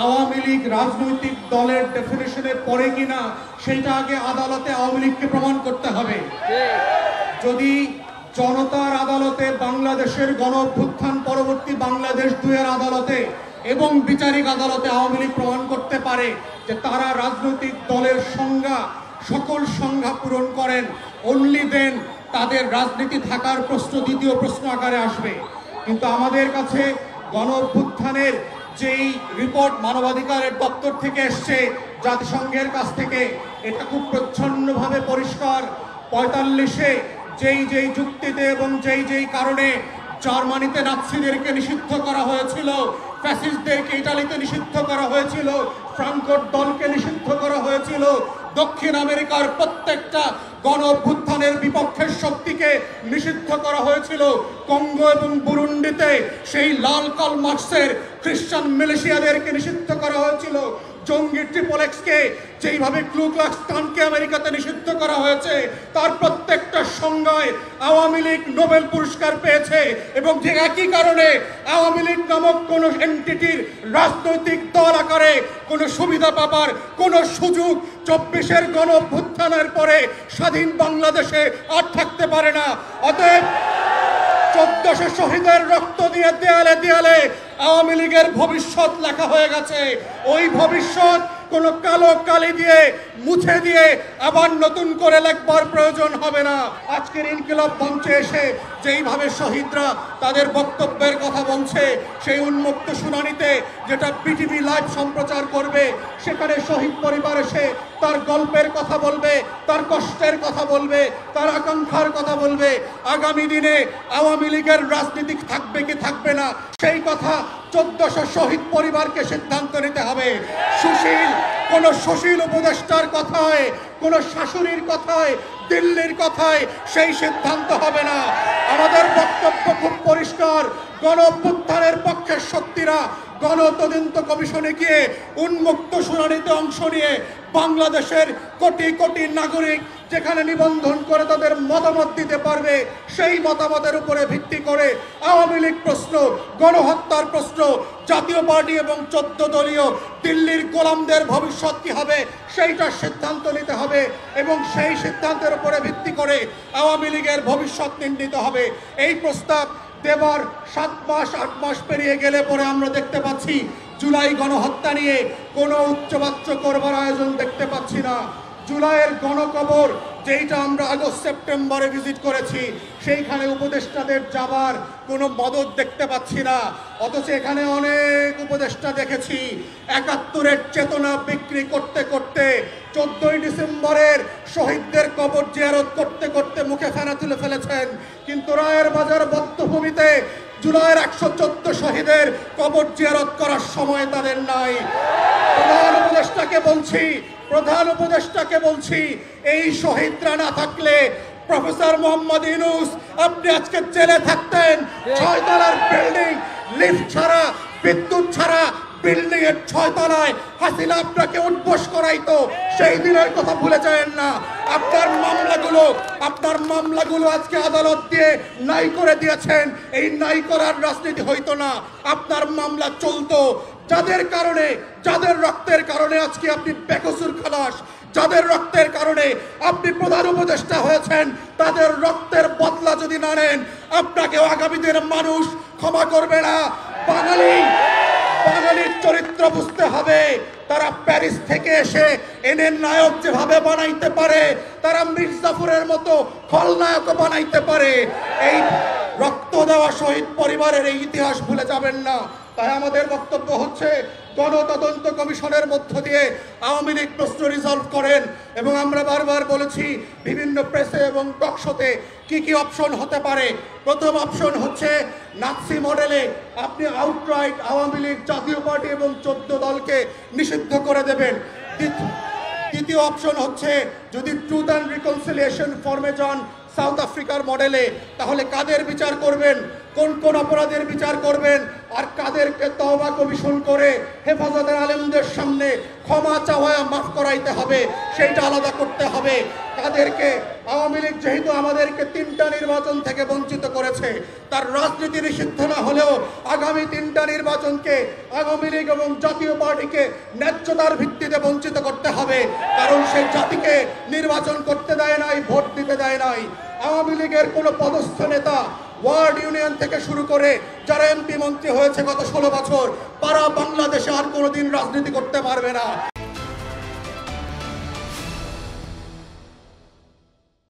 আওয়ামী লীগ রাজনৈতিক দলের ডেফিনেশনে পড়ে কিনা সেটা আগে আদালতে আওয়ামী লীগকে প্রমাণ করতে হবে। যদি জনতার আদালতে, বাংলাদেশের গণঅভ্যুত্থান পরবর্তী বাংলাদেশ 2-এর আদালতে এবং বিচারিক আদালতে আওয়ামী লীগ প্রমাণ করতে পারে যে তারা রাজনৈতিক দলের সংজ্ঞা, সকল সংজ্ঞা পূরণ করেন, অনলি দেন তাদের রাজনীতি থাকার প্রশ্ন দ্বিতীয় প্রশ্ন আকারে আসবে। কিন্তু আমাদের কাছে গণঅভ্যুত্থানের যেই রিপোর্ট মানবাধিকারের দপ্তর থেকে এসছে, জাতিসংঘের কাছ থেকে, এটা খুব প্রচ্ছন্নভাবে পরিষ্কার। 45-এ যেই যুক্তিতে এবং যেই কারণে জার্মানিতে নাৎসিদেরকে নিষিদ্ধ করা হয়েছিল, ফ্যাসিস্টদেরকে ইটালিতে নিষিদ্ধ করা হয়েছিল, ফ্রাঙ্কোর দলকে নিষিদ্ধ করা হয়েছিল, দক্ষিণ আমেরিকার প্রত্যেকটা গণ অভ্যুত্থানের বিপক্ষের শক্তিকে নিষিদ্ধ করা হয়েছিল, কঙ্গো এবং বুরুন্ডিতে সেই লাল কার্ল মার্কসের খ্রিস্টান মিলিশিয়াদেরকে নিষিদ্ধ করা হয়েছিল, জঙ্গি ট্রিপল-এক্সকে যেইভাবে ক্লু ক্লাক্স ক্লানকে আমেরিকাতে নিষিদ্ধ করা হয়েছে, তার প্রত্যেকটা সংজ্ঞায় আওয়ামী লীগ নোবেল পুরস্কার পেয়েছে। এবং ঠিক একই কারণে আওয়ামী লীগ নামক কোনো এন্টিটির রাজনৈতিক দল আকারে কোনো সুবিধা পাবার কোনো সুযোগ 24-এর গণ অভ্যুত্থানের পরে স্বাধীন বাংলাদেশে আর থাকতে পারে না। অতএব 1400 শহীদের রক্ত দিয়ে দেয়ালে দেয়ালে আওয়ামী লীগের ভবিষ্যৎ লেখা হয়ে গেছে। ওই ভবিষ্যৎ কোনো কালো কালি দিয়ে মুছে দিয়ে আবার নতুন করে লেখবার প্রয়োজন হবে না। আজকের ইনকিলাব মঞ্চে এসে যেইভাবে শহীদরা তাদের বক্তব্যের কথা বলছে, সেই উন্মুক্ত শুনানিতে যেটা বিটিভি লাইভ সম্প্রচার করবে, সেখানে শহীদ পরিবার এসে তার গল্পের কথা বলবে, তার কষ্টের কথা বলবে, তার আকাঙ্ক্ষার কথা বলবে। আগামী দিনে আওয়ামী লীগের রাজনীতি থাকবে কি থাকবে না সেই কথা 1400 শহীদ পরিবারকে সিদ্ধান্ত নিতে হবে। কোন সুশীল উপদেষ্টার কথায়, কোন শাশুড়ির কথায়, দিল্লির কথায় সেই সিদ্ধান্ত হবে না। আমাদের বক্তব্য খুব পরিষ্কার। গণ অভ্যুত্থানের পক্ষের শক্তিরা গণ তদন্ত কমিশনে গিয়ে উন্মুক্ত শুনানিতে অংশ নিয়ে বাংলাদেশের কোটি কোটি নাগরিক যেখানে নিবন্ধন করে তাদের মতামত দিতে পারবে, সেই মতামতের উপরে ভিত্তি করে আওয়ামী লীগ প্রশ্ন, গণহত্যার প্রশ্ন, জাতীয় পার্টি এবং 14 দলীয় দিল্লির গোলামদের ভবিষ্যৎ কি হবে সেইটার সিদ্ধান্ত নিতে হবে। এবং সেই সিদ্ধান্তের উপরে ভিত্তি করে আওয়ামী লীগের ভবিষ্যৎ নির্ণীত হবে। এই প্রস্তাব দেবার 7 মাস 8 মাস পেরিয়ে গেলে পরে আমরা দেখতে পাচ্ছি জুলাই গণহত্যা নিয়ে কোনো উচ্চবাচ্য করবার আয়োজন দেখতে পাচ্ছি না। জুলাইয়ের গণকবর যেইটা আমরা আগস্ট সেপ্টেম্বরে ভিজিট করেছি, সেইখানে উপদেষ্টাদের যাবার কোনো মদত দেখতে পাচ্ছি না। অথচ এখানে অনেক উপদেষ্টা দেখেছি 71-এর চেতনা বিক্রি করতে করতে 14ই ডিসেম্বরের শহীদদের কবর জিয়ারত করতে করতে মুখে ফেনা তুলে ফেলেছেন। কিন্তু রায়ের বাজার বধ্যভূমিতে জুলাইয়ের 114 শহীদের কবর জিয়ারত করার সময় তাদের নাই। প্রধান উপদেষ্টাকে বলছি এই শহীদরা না থাকলে প্রফেসর মোহাম্মদ ইউনূস আপনি আজকে জেলে থাকতেন। 6 তলার বিল্ডিং, লিফট ছাড়া, বিদ্যুৎ ছাড়া বিল্ডিং এর 6 তলায় হাসিনা আপনাকে উঠবোস করাইতো। সেই দিনের কথা ভুলে যাবেন না। আপনার মামলাগুলো আজকে আদালত দিয়ে নাই করে দিয়েছেন। এই নাই করার রাজনীতি হইতো না, আপনার মামলা চলতো। যাদের রক্তের কারণে আজকে আপনি বেকসুর খালাস, যাদের রক্তের কারণে আপনি প্রধান উপদেষ্টা হয়েছেন, তাদের রক্তের বদলা যদি না নেন আপনাকে আগামী দিনের মানুষ ক্ষমা করবে না। বাঙালির চরিত্র বুঝতে হবে। তারা প্যারিস থেকে এসে এনের নায়ক যেভাবে বানাইতে পারে, তারা মির্জাফরের মতো খলনায়কও বানাইতে পারে। এই রক্ত দেওয়া শহীদ পরিবারের এই ইতিহাস ভুলে যাবেন না। তাই আমাদের বক্তব্য হচ্ছে গণতদন্ত কমিশনের মধ্য দিয়ে আওয়ামী লীগ প্রশ্ন রিজলভ করেন। এবং আমরা বারবার বলেছি বিভিন্ন প্রেসে এবং টকশোতে কি অপশন হতে পারে। প্রথম অপশন হচ্ছে নাৎসি মডেলে আপনি আউটরাইট আওয়ামী লীগ, জাতীয় পার্টি এবং 14 দলকে নিষিদ্ধ করে দেবেন। দ্বিতীয় অপশন হচ্ছে যদি ট্রুথ অ্যান্ড রিকনসিলিয়েশন ফর্মে যান সাউথ আফ্রিকার মডেলে, তাহলে কাদের বিচার করবেন, কোন কোন অপরাধের বিচার করবেন, আর কাদেরকে তওবা কমিশন করে হেফাজতের আলেম ইউনিয়নদের সামনে ক্ষমা চাওয়া মাফ করাইতে হবে, সেইটা আলাদা করতে হবে। তাদেরকে আওয়ামী লীগ যেহেতু আমাদেরকে 3টা নির্বাচন থেকে বঞ্চিত করেছে, তার রাজনীতি নিষিদ্ধ না হলেও আগামী 3টা নির্বাচনকে আওয়ামী লীগ এবং জাতীয় পার্টিকে ন্যায্যতার ভিত্তিতে বঞ্চিত করতে হবে। কারণ সেই জাতিকে নির্বাচন করতে দেয় নাই, ভোট দিতে দেয় নাই। আওয়ামী লীগের কোনো পদস্থ নেতা ওয়ার্ড ইউনিয়ন থেকে শুরু করে যারা এমপি মন্ত্রী হয়েছে গত 16 বছর, তারা বাংলাদেশে আর কোনোদিন রাজনীতি করতে পারবে না।